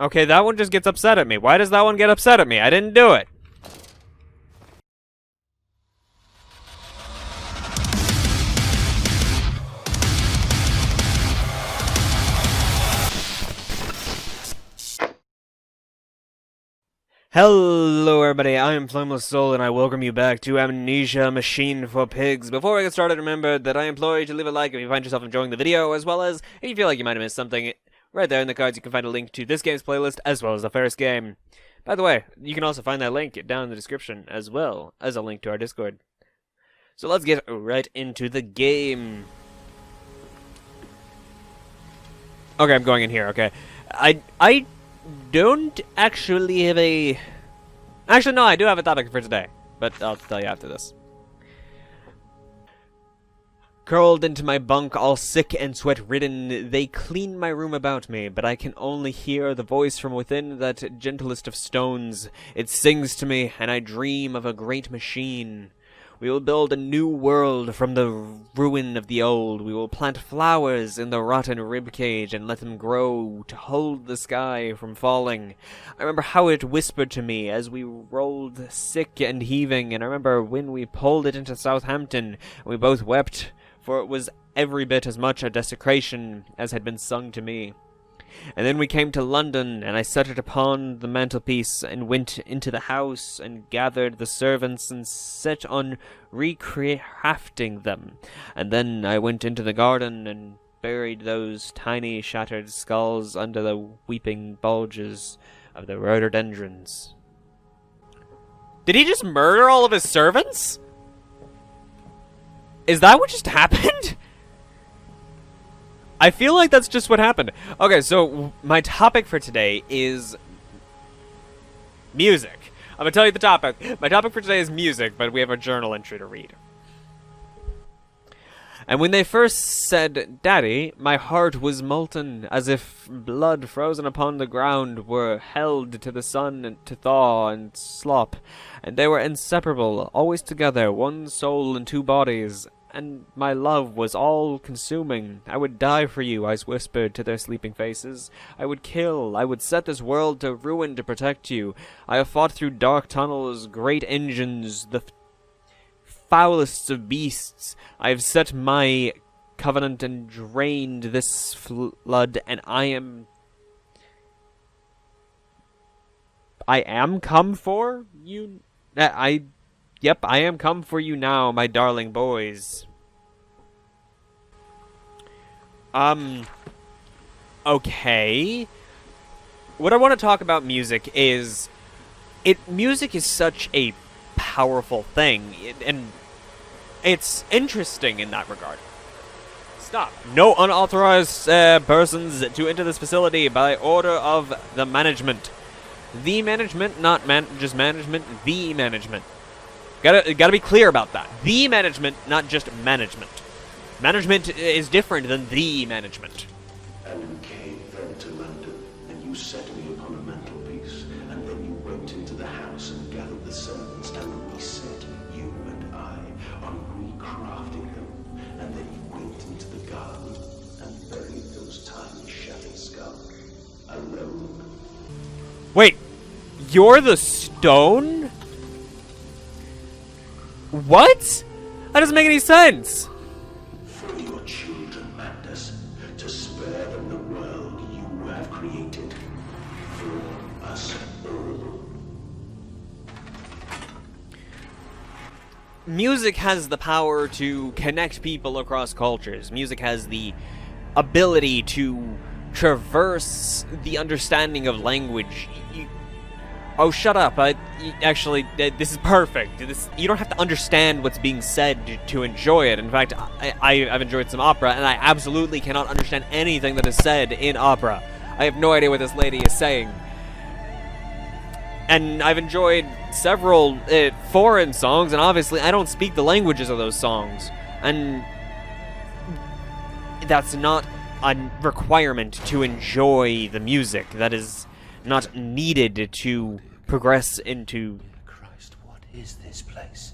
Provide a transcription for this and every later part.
Okay, that one just gets upset at me. Why does that one get upset at me? I didn't do it. Hello everybody, I am Flameless Soul and I welcome you back to Amnesia Machine for Pigs. Before I get started, remember that I implore you to leave a like if you find yourself enjoying the video, as well as if you feel like you might have missed something. Right there in the cards you can find a link to this game's playlist, as well as the first game. By the way, you can also find that link down in the description, as well as a link to our Discord. So let's get right into the game. Okay, I'm going in here, okay. I don't actually have a... Actually, no, I do have a topic for today, but I'll tell you after this. Curled into my bunk, all sick and sweat-ridden, they clean my room about me, but I can only hear the voice from within that gentlest of stones. It sings to me, and I dream of a great machine. We will build a new world from the ruin of the old. We will plant flowers in the rotten ribcage and let them grow to hold the sky from falling. I remember how it whispered to me as we rolled sick and heaving, and I remember when we pulled it into Southampton, and we both wept, for it was every bit as much a desecration as had been sung to me. And then we came to London, and I set it upon the mantelpiece, and went into the house, and gathered the servants, and set on recrafting them. And then I went into the garden, and buried those tiny shattered skulls under the weeping bulges of the rhododendrons. Did he just murder all of his servants? Is that what just happened? I feel like that's just what happened. Okay, so my topic for today is music. I'm gonna tell you the topic. My topic for today is music, but we have a journal entry to read. And when they first said, "Daddy," my heart was molten, as if blood frozen upon the ground were held to the sun and to thaw and slop. And they were inseparable, always together, one soul and two bodies. And my love was all-consuming. I would die for you, I whispered to their sleeping faces. I would kill. I would set this world to ruin to protect you. I have fought through dark tunnels, great engines, the foulest of beasts. I have set my covenant and drained this flood, and I am come for you. Yep, I am come for you now, my darling boys. Okay. What I want to talk about music is... music is such a powerful thing, and it's interesting in that regard. Stop. No unauthorized persons to enter this facility by order of the management. The management, not just management, the management. Gotta be clear about that. The management, not just management. Management is different than the management. And you came then to London, and you set me upon a mantelpiece, and then you went into the house and gathered the servants, and we set you and I on recrafting them, and then you went into the garden and buried those tiny shattered skulls alone. Wait, you're the stone? What? That doesn't make any sense. For your children, Mandus, to spare them the world you have created. For us all. Music has the power to connect people across cultures. Music has the ability to traverse the understanding of language. Oh, shut up. Actually, this is perfect. You don't have to understand what's being said to enjoy it. In fact, I've enjoyed some opera, and I absolutely cannot understand anything that is said in opera. I have no idea what this lady is saying. And I've enjoyed several foreign songs, and obviously I don't speak the languages of those songs. And that's not a requirement to enjoy the music. That is not needed to progress into... Christ, what is this place?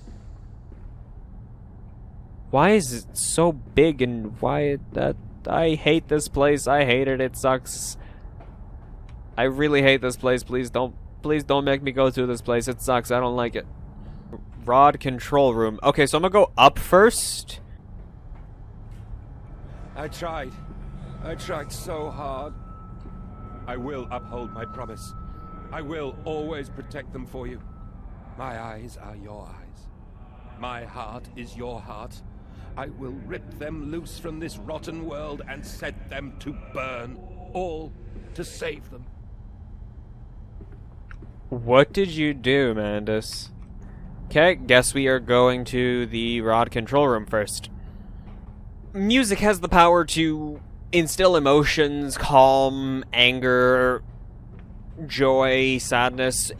Why is it so big, and why that... I hate this place. I hate it. It sucks. I really hate this place. Please don't make me go through this place. It sucks. I don't like it. Rod control room. Okay, so I'm gonna go up first. I tried so hard. I will uphold my promise. I will always protect them for you. My eyes are your eyes. My heart is your heart. I will rip them loose from this rotten world and set them to burn, all to save them. What did you do, Mandus? Okay, guess we are going to the rod control room first. Music has the power to instill emotions, calm, anger, joy, sadness.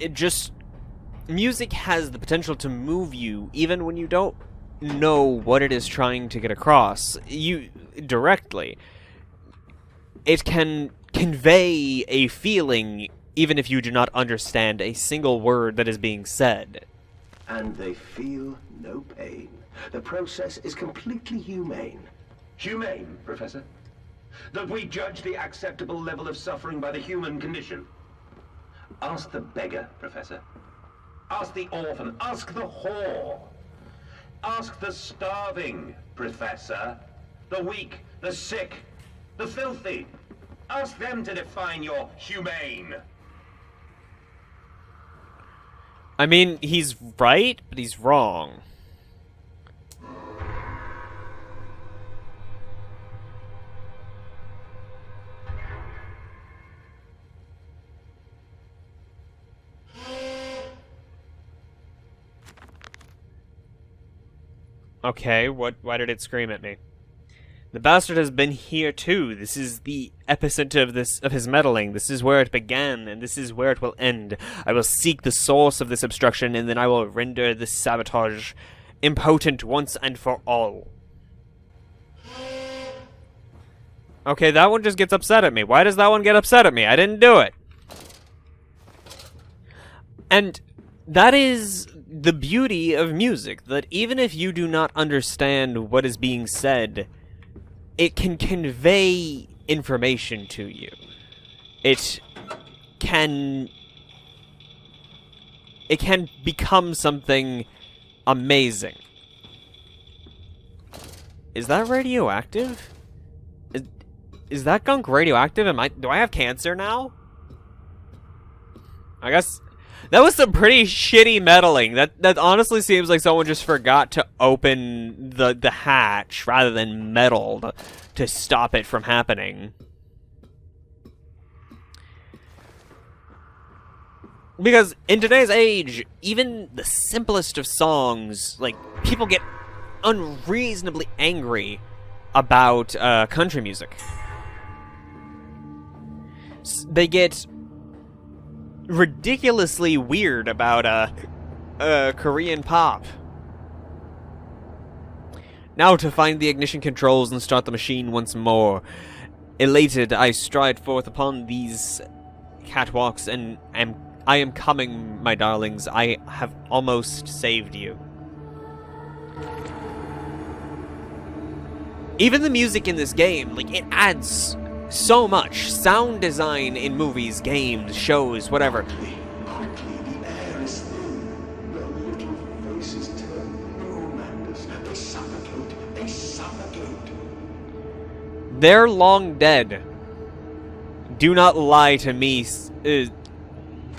Music has the potential to move you even when you don't know what it is trying to get across. Directly. It can convey a feeling even if you do not understand a single word that is being said. And they feel no pain. The process is completely humane. Humane, Professor? That we judge the acceptable level of suffering by the human condition. Ask the beggar, Professor. Ask the orphan. Ask the whore. Ask the starving, Professor. The weak, the sick, the filthy. Ask them to define your humane. I mean, he's right, but he's wrong. Okay, why did it scream at me? The bastard has been here too. This is the epicenter of his meddling. This is where it began, and this is where it will end. I will seek the source of this obstruction, and then I will render this sabotage impotent once and for all. Okay, that one just gets upset at me. Why does that one get upset at me? I didn't do it. And that is the beauty of music, that even if you do not understand what is being said, it can convey information to you. It can become something amazing. Is that radioactive? Is that gunk radioactive? Do I have cancer now? I guess that was some pretty shitty meddling. That honestly seems like someone just forgot to open the hatch rather than meddled to stop it from happening. Because in today's age, even the simplest of songs, like, people get unreasonably angry about country music. They get ridiculously weird about Korean pop. Now to find the ignition controls and start the machine once more. Elated, I stride forth upon these catwalks, and I am coming, my darlings. I have almost saved you. Even the music in this game, like, it adds so much. Sound design in movies, games, shows, whatever. Quickly, the air is thin. The little faces turn blue, Mandus. They suffocate. They're long dead. Do not lie to me,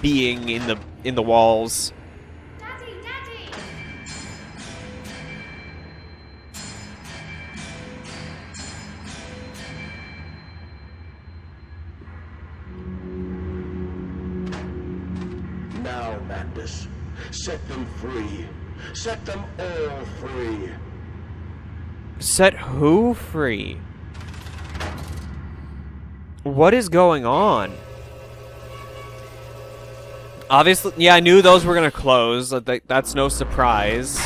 being in the walls. Daddy, Daddy! Now, Mandus, set them free. Set them all free. Set who free? What is going on? Obviously, yeah, I knew those were gonna close. That's no surprise.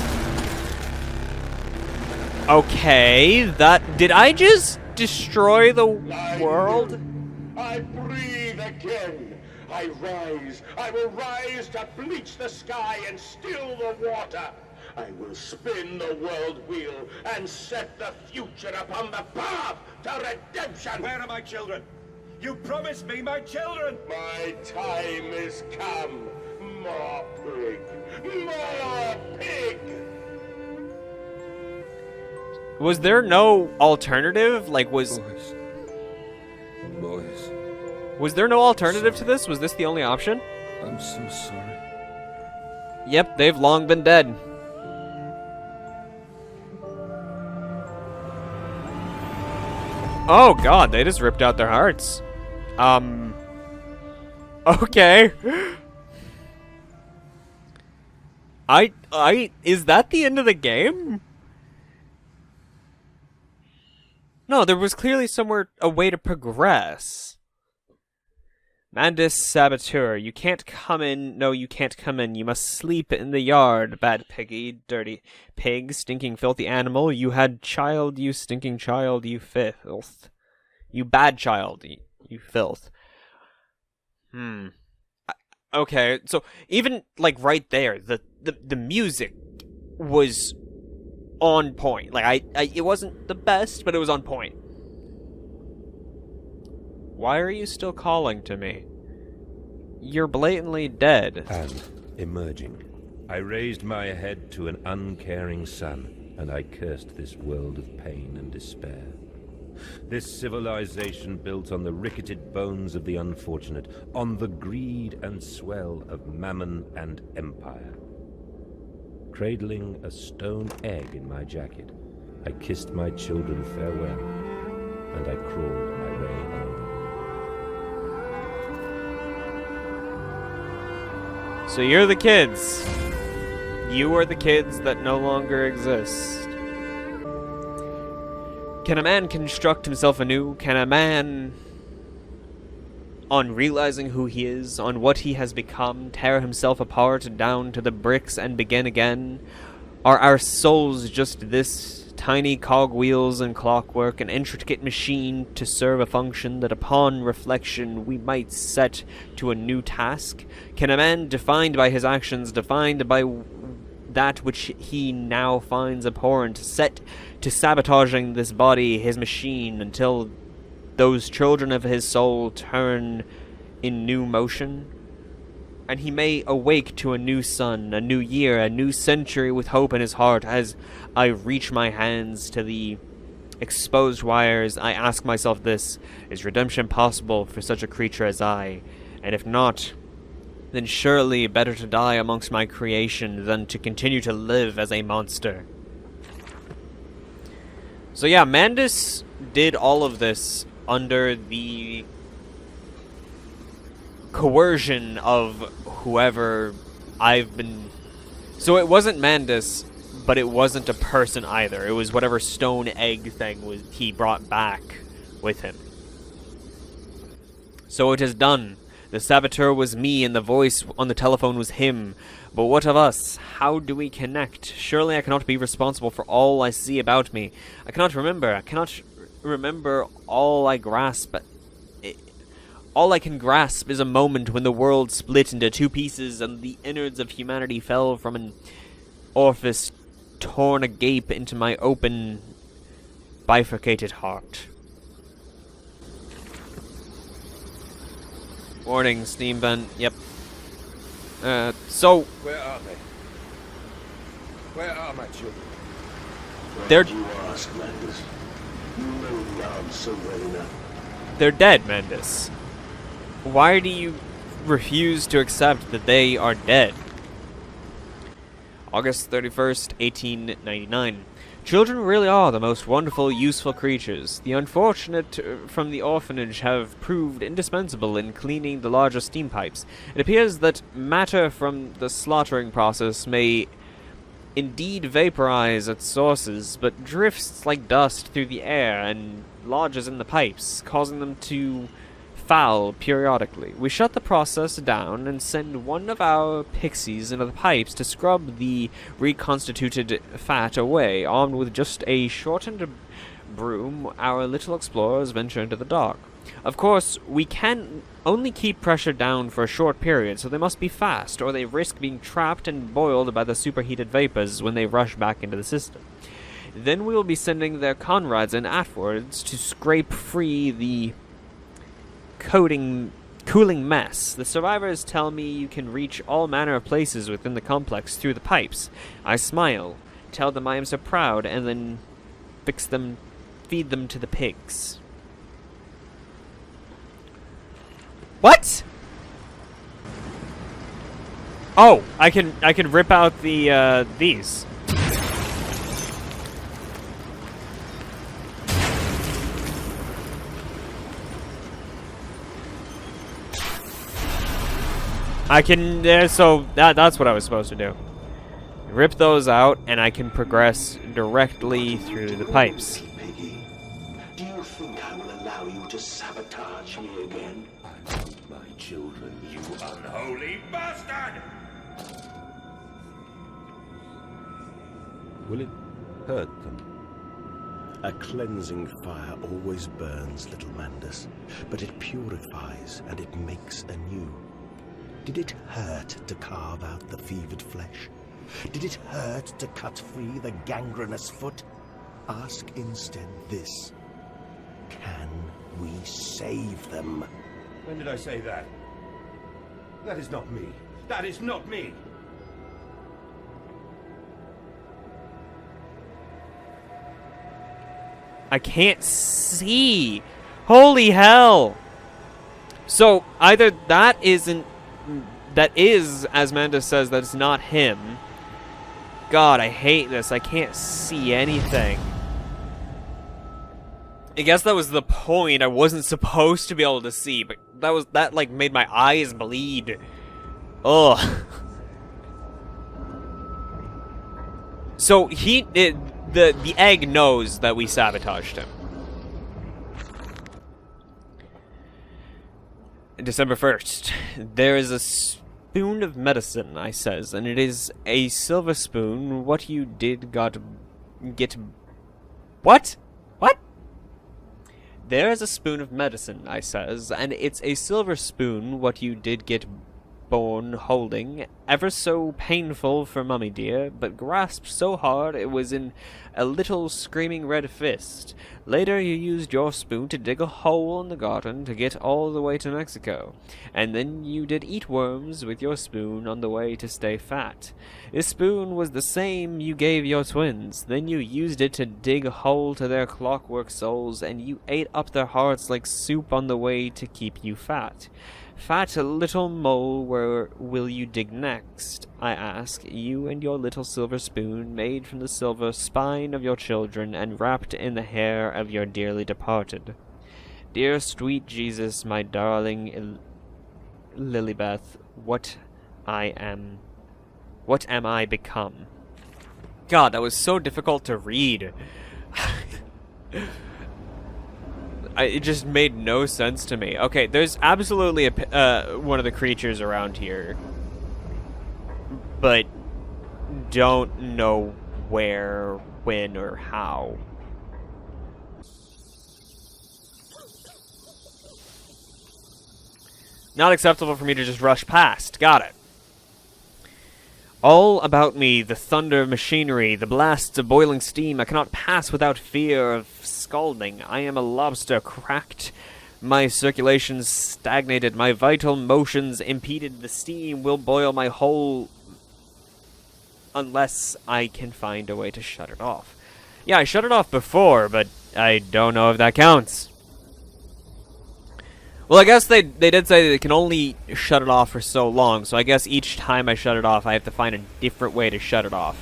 Okay, did I just destroy the world? I breathe again. I will rise to bleach the sky and still the water. I will spin the world wheel and set the future upon the path to redemption. Where are my children? You promised me my children! My time is come. More pig! More pig! Was there no alternative? Like, was Boys, there no alternative to this? Was this the only option? I'm so sorry. Yep, they've long been dead. Oh god, they just ripped out their hearts. Okay. Is that the end of the game? No, there was clearly somewhere a way to progress. Mandus Saboteur, you can't come in. No, you can't come in. You must sleep in the yard, bad piggy, dirty pig, stinking filthy animal. You had child, you stinking child, you filth. You bad child, you filth. Okay, so even, like, right there, the music was on point. Like, it wasn't the best, but it was on point. Why are you still calling to me? You're blatantly dead. And, emerging, I raised my head to an uncaring sun, and I cursed this world of pain and despair. This civilization built on the ricketed bones of the unfortunate, on the greed and swell of mammon and empire. Cradling a stone egg in my jacket, I kissed my children farewell, and I crawled my way home. So you're the kids. You are the kids that no longer exist. Can a man construct himself anew? Can a man, on realizing who he is, on what he has become, tear himself apart down to the bricks and begin again? Are our souls just this tiny cogwheels and clockwork, an intricate machine to serve a function that upon reflection we might set to a new task? Can a man defined by his actions, defined by that which he now finds abhorrent, set to sabotaging this body, his machine, until those children of his soul turn in new motion? And he may awake to a new sun, a new year, a new century with hope in his heart. As I reach my hands to the exposed wires, I ask myself this: is redemption possible for such a creature as I? And if not, then surely better to die amongst my creation than to continue to live as a monster. So yeah, Mandus did all of this under the coercion of whoever I've been... So it wasn't Mandus, but it wasn't a person either. It was whatever stone egg thing was he brought back with him. So it is done. The saboteur was me, and the voice on the telephone was him. But what of us? How do we connect? Surely I cannot be responsible for all I see about me. I cannot remember all I grasp. All I can grasp is a moment when the world split into two pieces, and the innards of humanity fell from an orifice torn agape into my open, bifurcated heart. Warning, steam vent, yep. So... Where are they? Where are my children? They're... You ask, Mandus. You know the answer well enough. They're dead, Mandus. Why do you refuse to accept that they are dead? August 31st, 1899. Children really are the most wonderful, useful creatures. The unfortunate from the orphanage have proved indispensable in cleaning the larger steam pipes. It appears that matter from the slaughtering process may indeed vaporize at sources, but drifts like dust through the air and lodges in the pipes, causing them to foul periodically. We shut the process down and send one of our pixies into the pipes to scrub the reconstituted fat away. Armed with just a shortened broom, our little explorers venture into the dark. Of course, we can only keep pressure down for a short period, so they must be fast, or they risk being trapped and boiled by the superheated vapors when they rush back into the system. Then we will be sending their comrades in afterwards to scrape free the cooling mess. The survivors tell me you can reach all manner of places within the complex through the pipes. I smile, tell them I am so proud, and then feed them to the pigs. What? Oh, I can rip out the these. I can, so that's what I was supposed to do. Rip those out, and I can progress directly through the pipes. Piggy, do you think I will allow you to sabotage me again? I want my children, you unholy bastard! Will it hurt them? A cleansing fire always burns, little Mandus, but it purifies and it makes anew. Did it hurt to carve out the fevered flesh? Did it hurt to cut free the gangrenous foot? Ask instead this. Can we save them? When did I say that? That is not me. That is not me! I can't see. Holy hell. So either that is, as Mandus says, that's not him. God, I hate this. I can't see anything. I guess that was the point. I wasn't supposed to be able to see, but that like made my eyes bleed. Ugh. So the egg knows that we sabotaged him. December 1st. There is a spoon of medicine, I says, and it is a silver spoon. What you did get... What? What? There is a spoon of medicine, I says, and it's a silver spoon. What you did get born holding, ever so painful for Mummy dear, but grasped so hard it was in a little screaming red fist. Later you used your spoon to dig a hole in the garden to get all the way to Mexico, and then you did eat worms with your spoon on the way to stay fat. This spoon was the same you gave your twins, then you used it to dig a hole to their clockwork souls, and you ate up their hearts like soup on the way to keep you fat. Fat little mole, where will you dig next? I ask, you and your little silver spoon, made from the silver spine of your children, and wrapped in the hair of your dearly departed. Dear sweet Jesus, my darling Lilybeth, what am I become? God, that was so difficult to read. It just made no sense to me. Okay, there's absolutely one of the creatures around here, but don't know where, when, or how. Not acceptable for me to just rush past. Got it. All about me, the thunder of machinery, the blasts of boiling steam. I cannot pass without fear of scalding. I am a lobster, cracked. My circulation stagnated. My vital motions impeded. The steam will boil my whole... unless I can find a way to shut it off. Yeah, I shut it off before, but I don't know if that counts. Well, I guess they did say they can only shut it off for so long, so I guess each time I shut it off, I have to find a different way to shut it off.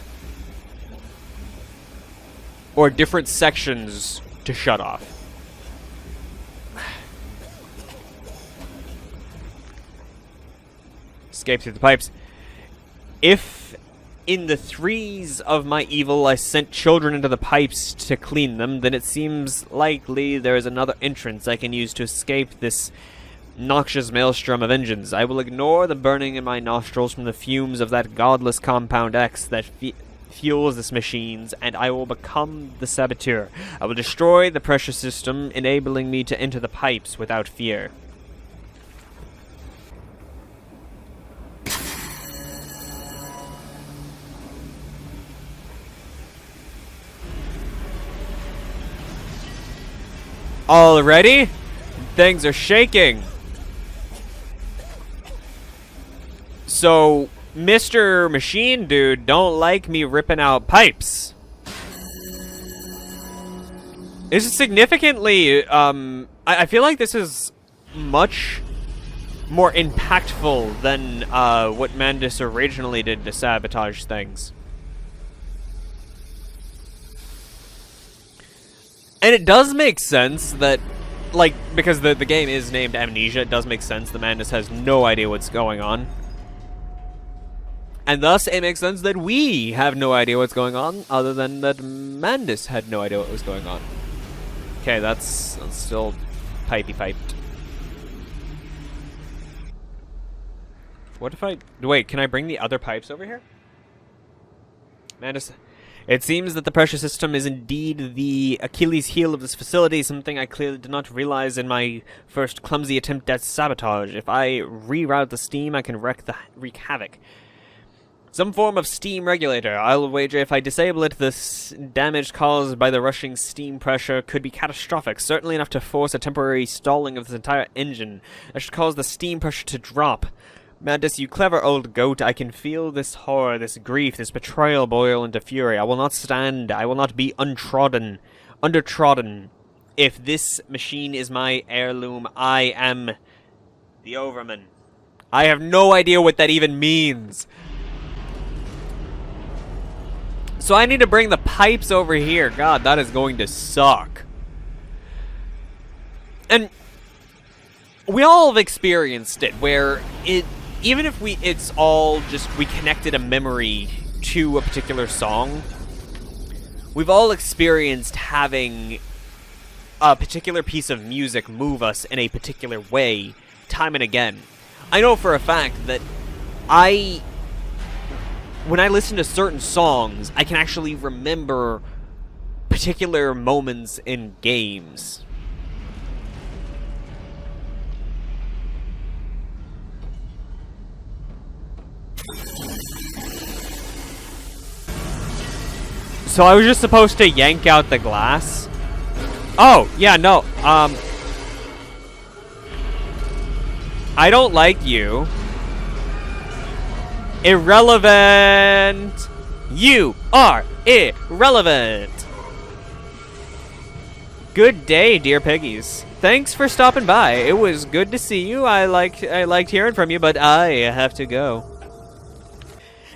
Or different sections to shut off. Escape through the pipes. If in the threes of my evil I sent children into the pipes to clean them, then it seems likely there is another entrance I can use to escape this noxious maelstrom of engines. I will ignore the burning in my nostrils from the fumes of that godless Compound X that fuels this machines, and I will become the saboteur. I will destroy the pressure system, enabling me to enter the pipes without fear. Already? Things are shaking. So, Mr. Machine Dude don't like me ripping out pipes. This is significantly, I feel like this is much more impactful than what Mandus originally did to sabotage things. And it does make sense that, like, because the game is named Amnesia, it does make sense that Mandus has no idea what's going on. And thus, it makes sense that we have no idea what's going on, other than that Mandus had no idea what was going on. Okay, that's still piped. What if I... Wait, can I bring the other pipes over here? Mandus... It seems that the pressure system is indeed the Achilles heel of this facility, something I clearly did not realize in my first clumsy attempt at sabotage. If I reroute the steam, I can wreak havoc. Some form of steam regulator. I'll wager if I disable it, this damage caused by the rushing steam pressure could be catastrophic, certainly enough to force a temporary stalling of this entire engine. That should cause the steam pressure to drop. Mandus, you clever old goat, I can feel this horror, this grief, this betrayal boil into fury. I will not stand, I will not be undertrodden. If this machine is my heirloom, I am the Overman. I have no idea what that even means. So I need to bring the pipes over here. God, that is going to suck. And we all have experienced it, where even if it's all just, we connected a memory to a particular song, we've all experienced having a particular piece of music move us in a particular way, time and again. I know for a fact that when I listen to certain songs, I can actually remember particular moments in games. So I was just supposed to yank out the glass? Oh, yeah, no, I don't like you. Irrelevant! You are irrelevant! Good day, dear piggies. Thanks for stopping by. It was good to see you. I liked hearing from you, but I have to go.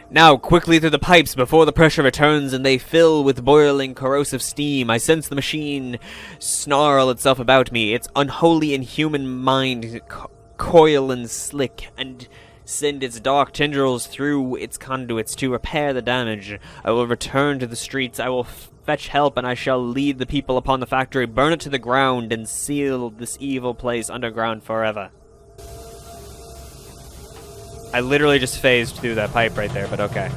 Now, quickly through the pipes before the pressure returns and they fill with boiling, corrosive steam. I sense the machine snarl itself about me. Its unholy, inhuman mind coil and slick and send its dark tendrils through its conduits to repair the damage. I will return to the streets. I will fetch help, and I shall lead the people upon the factory, burn it to the ground, and seal this evil place underground forever. I literally just phased through that pipe right there, but okay.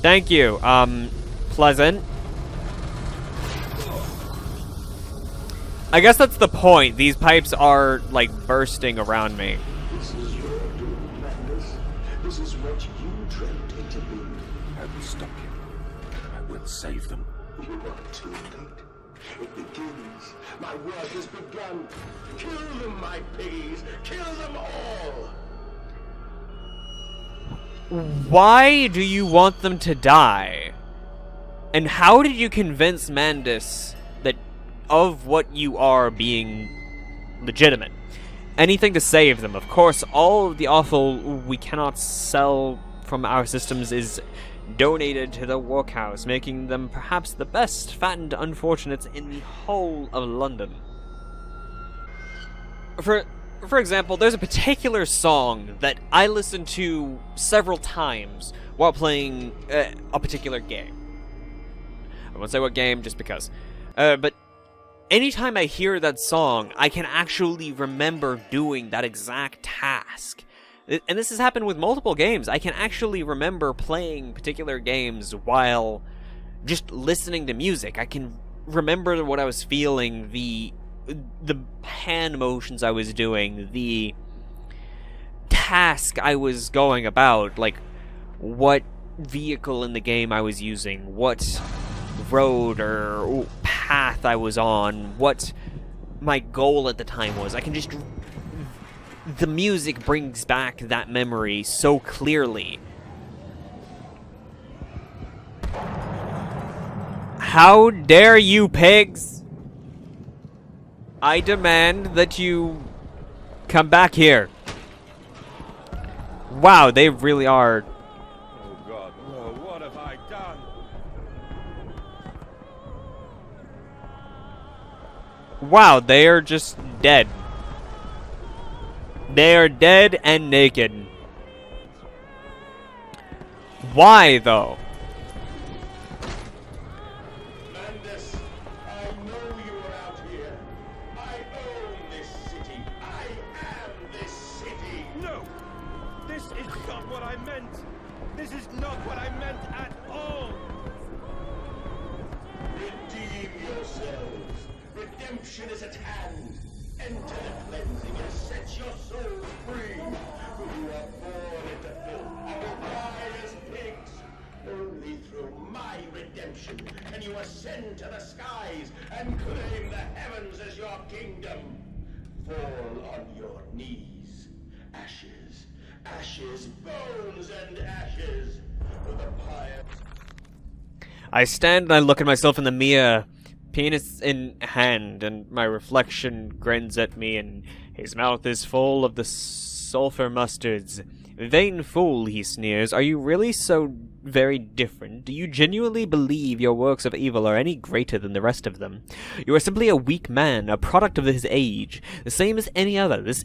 Thank you. Pleasant. I guess that's the point. These pipes are, like, bursting around me. This is your doing, Mandus. This is what you dreamt it to be. I will stop you. I will save them. You are too late. It begins. My work has begun. Kill them, my piggies. Kill them all. Why do you want them to die? And how did you convince Mandus that of what you are being legitimate? Anything to save them. Of course, all of the awful we cannot sell from our systems is donated to the workhouse, making them perhaps the best fattened unfortunates in the whole of London. For example, there's a particular song that I listen to several times while playing a particular game. I won't say what game, just because. But anytime I hear that song, I can actually remember doing that exact task. And this has happened with multiple games. I can actually remember playing particular games while just listening to music. I can remember what I was feeling, the hand motions I was doing, the task I was going about, like what vehicle in the game I was using, what road or path I was on, what my goal at the time was. I can just the music brings back that memory so clearly. How dare you, pigs! I demand that you come back here. Wow, they really are. Oh God, no, what have I done? Wow, they are just dead. They are dead and naked. Why, though? Mandus, I know you are out here. I own this city. I am this city. No! This is not what I meant! This is not what I meant at all! Redeem yourselves. Redemption is at hand. Enter the cleansing and set your souls free. For you are born into filth and will die as pigs. Only through my redemption can you ascend to the skies and claim the heavens as your kingdom. Fall on your knees. Ashes, ashes, bones and ashes. For the pyre. I stand and I look at myself in the mirror, penis in hand, and my reflection grins at me, and his mouth is full of the sulfur mustards. Vain fool, he sneers, are you really so very different? Do you genuinely believe your works of evil are any greater than the rest of them? You are simply a weak man, a product of his age, the same as any other. This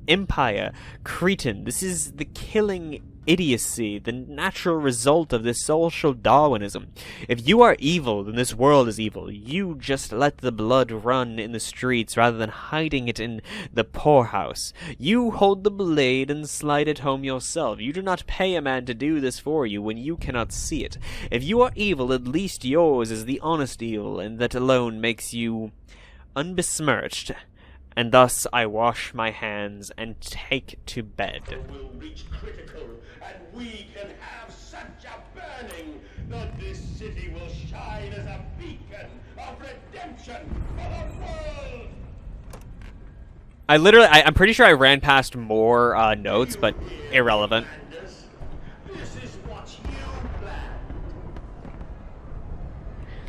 empire, Cretan, this is the killing idiocy, the natural result of this social Darwinism. If you are evil, then this world is evil. You just let the blood run in the streets rather than hiding it in the poorhouse. You hold the blade and slide it home yourself. You do not pay a man to do this for you when you cannot see it. If you are evil, at least yours is the honest evil, and that alone makes you unbesmirched. And thus I wash my hands and take to bed. Will reach critical, and we can have such a burning that this city will shine as a beacon of redemption for the world. I'm pretty sure I ran past more notes, but irrelevant. Mandus, this is what you planned.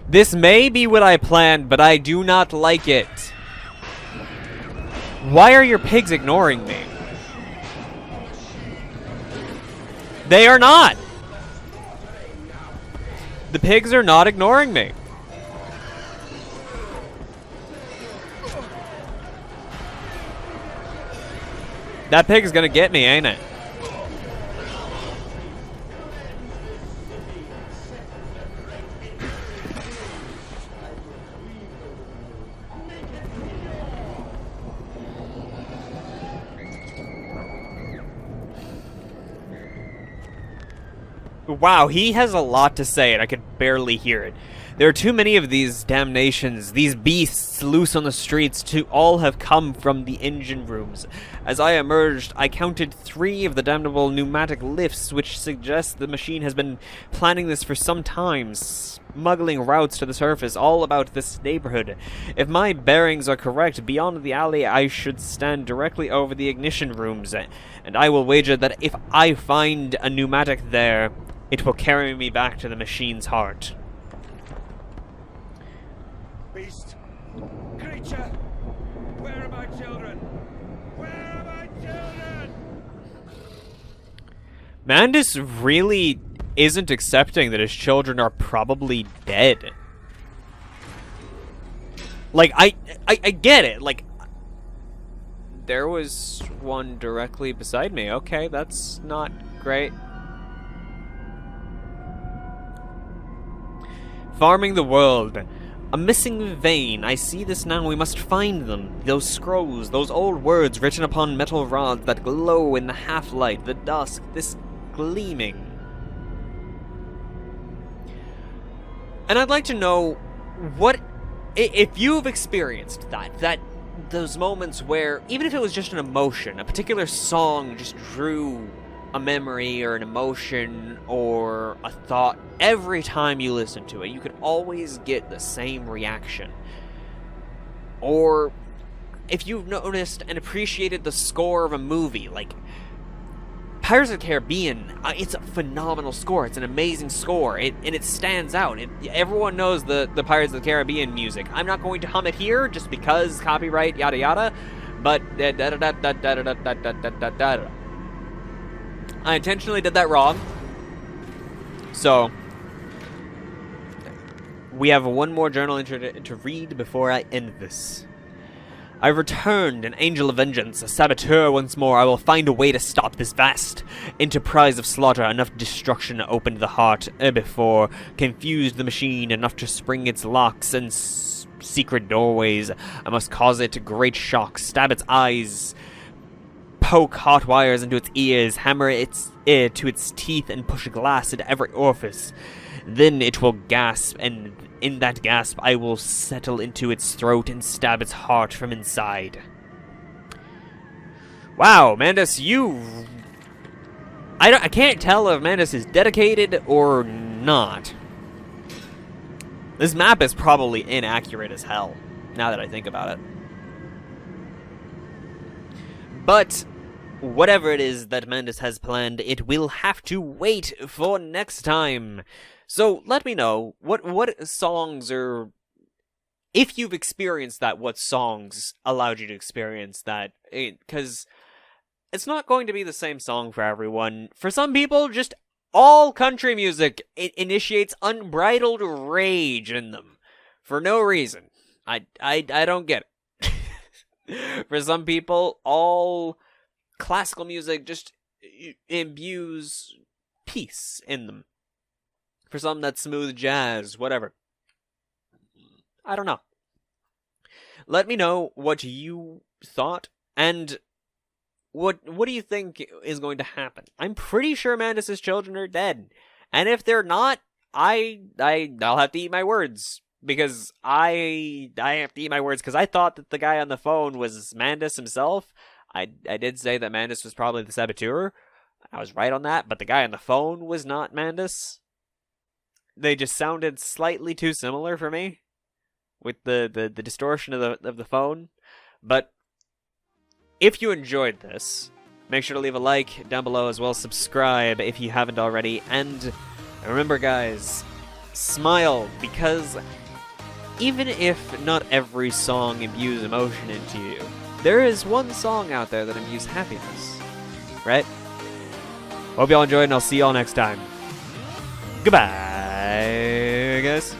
This may be what I planned, but I do not like it. Why are your pigs ignoring me? They are not! The pigs are not ignoring me. That pig is gonna get me, ain't it? Wow, he has a lot to say and I could barely hear it. There are too many of these damnations, these beasts loose on the streets, to all have come from the engine rooms. As I emerged, I counted 3 of the damnable pneumatic lifts, which suggests the machine has been planning this for some time, smuggling routes to the surface all about this neighborhood. If my bearings are correct, beyond the alley I should stand directly over the ignition rooms, and I will wager that if I find a pneumatic there, it will carry me back to the machine's heart. Beast! Creature! Where are my children? Where are my children? Mandus really isn't accepting that his children are probably dead. Like, I get it. Like, there was one directly beside me. Okay, that's not great. Farming the world. A missing vein. I see this now. We must find them. Those scrolls, those old words written upon metal rods that glow in the half-light, the dusk, this gleaming. And I'd like to know what, if you've experienced that those moments where, even if it was just an emotion, a particular song just drew a memory or an emotion or a thought, every time you listen to it, you could always get the same reaction. Or if you've noticed and appreciated the score of a movie, like Pirates of the Caribbean, it's a phenomenal score. It's an amazing score, and it stands out. Everyone knows the Pirates of the Caribbean music. I'm not going to hum it here just because copyright, yada yada, but I intentionally did that wrong. So we have one more journal entry to read before I end this. I've returned, an angel of vengeance, a saboteur once more. I will find a way to stop this vast enterprise of slaughter. Enough destruction opened the heart before, confused the machine, enough to spring its locks and secret doorways. I must cause it great shock, stab its eyes, poke hot wires into its ears, hammer its ear to its teeth, and push glass into every orifice. Then it will gasp, and in that gasp I will settle into its throat and stab its heart from inside. Wow, Mandus, I can't tell if Mandus is dedicated or not. This map is probably inaccurate as hell, now that I think about it. But whatever it is that Mandus has planned, it will have to wait for next time. So let me know what songs are, if you've experienced that, what songs allowed you to experience that, because it's not going to be the same song for everyone. For some people, just all country music, it initiates unbridled rage in them for no reason. I don't get it. For some people, all classical music just imbues peace in them. For some, that's smooth jazz, whatever. I don't know. Let me know what you thought, and what do you think is going to happen? I'm pretty sure Mandus's children are dead, and if they're not, I'll have to eat my words, because I have to eat my words, because I thought that the guy on the phone was Mandus himself. I did say that Mandus was probably the saboteur. I was right on that, but the guy on the phone was not Mandus. They just sounded slightly too similar for me, with the distortion of the phone. But if you enjoyed this, make sure to leave a like down below, as well as subscribe if you haven't already. And remember, guys, smile, because even if not every song imbues emotion into you, there is one song out there that imbues happiness, right? Hope y'all enjoyed, and I'll see y'all next time. Goodbye, guys.